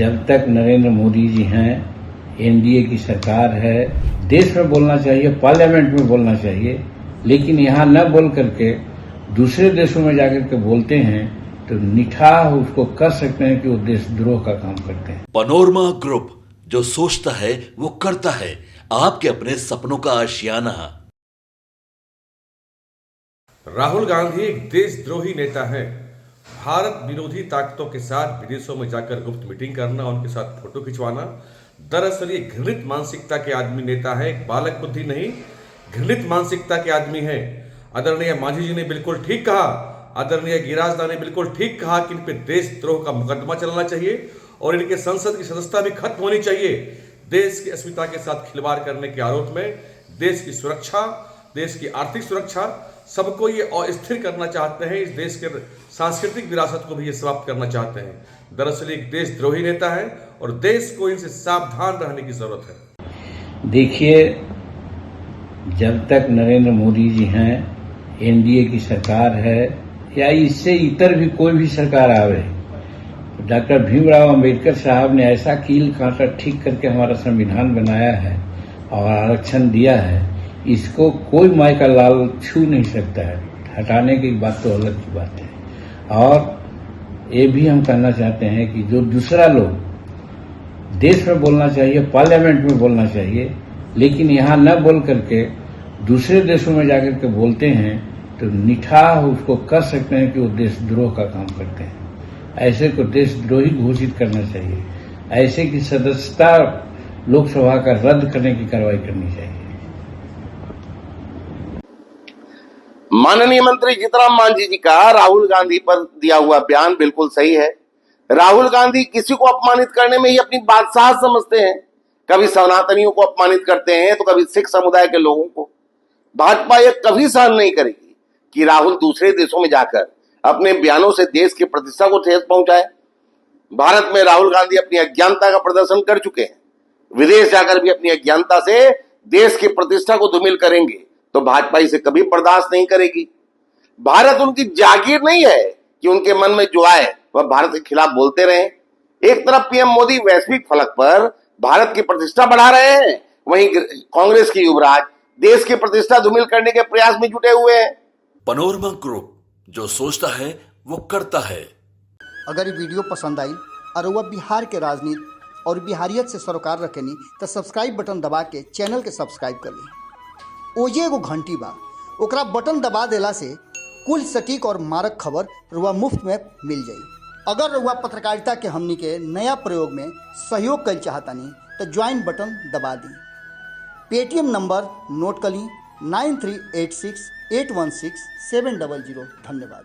जब तक नरेंद्र मोदी जी हैं, एनडीए की सरकार है, देश में बोलना चाहिए, पार्लियामेंट में बोलना चाहिए, लेकिन यहाँ न बोल करके दूसरे देशों में जाकर के बोलते हैं तो निठाह उसको कर सकते हैं कि वो देशद्रोह का काम करते हैं। पनोरमा ग्रुप, जो सोचता है वो करता है, आपके अपने सपनों का आशियाना। राहुल गांधी एक देशद्रोही नेता है। भारत विरोधी ताकतों के साथ विदेशों में जाकर गुप्त मीटिंग करना, उनके साथ फोटो खिंचवाना, दरअसल ये घृणित मानसिकता के आदमी नेता है। एक बालक बुद्धि नहीं, घृणित मानसिकता के आदमी है। आदरणीय मांझी जी ने बिल्कुल ठीक कहा, आदरणीय गिरिराज ने बिल्कुल ठीक कहा कि इन पे देशद्रोह का मुकदमा चलना चाहिए और इनके संसद की सदस्यता भी खत्म होनी चाहिए। देश की अस्मिता के साथ खिलवाड़ करने के आरोप में देश की सुरक्षा, देश की आर्थिक सुरक्षा, सबको ये अस्थिर करना चाहते हैं। इस देश के सांस्कृतिक विरासत को भी ये समाप्त करना चाहते हैं। दरअसल एक देशद्रोही नेता है और देश को इनसे सावधान रहने की जरूरत है। देखिए, जब तक नरेंद्र मोदी जी हैं, एनडीए की सरकार है या इससे इतर भी कोई भी सरकार आवे, डॉक्टर भीमराव अंबेडकर साहब ने ऐसा कील कांटा ठीक करके हमारा संविधान बनाया है और आरक्षण दिया है, इसको कोई माई का लाल छू नहीं सकता है। हटाने की बात तो अलग की बात है। और ये भी हम कहना चाहते हैं कि जो दूसरा लोग देश में बोलना चाहिए, पार्लियामेंट में बोलना चाहिए, लेकिन यहाँ न बोल करके दूसरे देशों में जाकर के बोलते हैं तो निठाह उसको कर सकते हैं कि वो देशद्रोह का काम करते हैं। ऐसे को देशद्रोही घोषित करना चाहिए। ऐसे की सदस्यता लोकसभा का रद्द करने की कार्रवाई करनी चाहिए। माननीय मंत्री जीतन मांझी जी का राहुल गांधी पर दिया हुआ बयान बिल्कुल सही है। राहुल गांधी किसी को अपमानित करने में ही अपनी बादशाह समझते हैं। कभी सनातनियों को अपमानित करते हैं तो कभी सिख समुदाय के लोगों को। भाजपा ये कभी सहन नहीं करेगी कि राहुल दूसरे देशों में जाकर अपने बयानों से देश की प्रतिष्ठा को ठेस पहुंचाए। भारत में राहुल गांधी अपनी अज्ञानता का प्रदर्शन कर चुके हैं। विदेश जाकर भी अपनी अज्ञानता से देश की प्रतिष्ठा को धूमिल करेंगे तो भाजपा इसे कभी बर्दाश्त नहीं करेगी। भारत उनकी जागीर नहीं है कि उनके मन में जो आए वह भारत के खिलाफ बोलते रहे। एक तरफ पीएम मोदी वैश्विक फलक पर भारत की प्रतिष्ठा बढ़ा रहे हैं, वहीं कांग्रेस के युवराज देश की प्रतिष्ठा धूमिल करने के प्रयास में जुटे हुए हैं। पनोरमा ग्रुप, जो सोचता है वो करता है। अगर ये वीडियो पसंद आई और वह बिहार के राजनीति और बिहारियत से सरोकार रखेनी तो सब्सक्राइब बटन दबा के चैनल के सब्सक्राइब कर ली। ओजे एगो घंटी बा, ओकरा बटन दबा देला से कुल सटीक और मारक खबर रुआ मुफ्त में मिल जाई। अगर रुआ पत्रकारिता के हमनी के नया प्रयोग में सहयोग कर चाहतानी तो ज्वाइन बटन दबा दी। पेटीएम नंबर नोट कर ली 9386816700। धन्यवाद।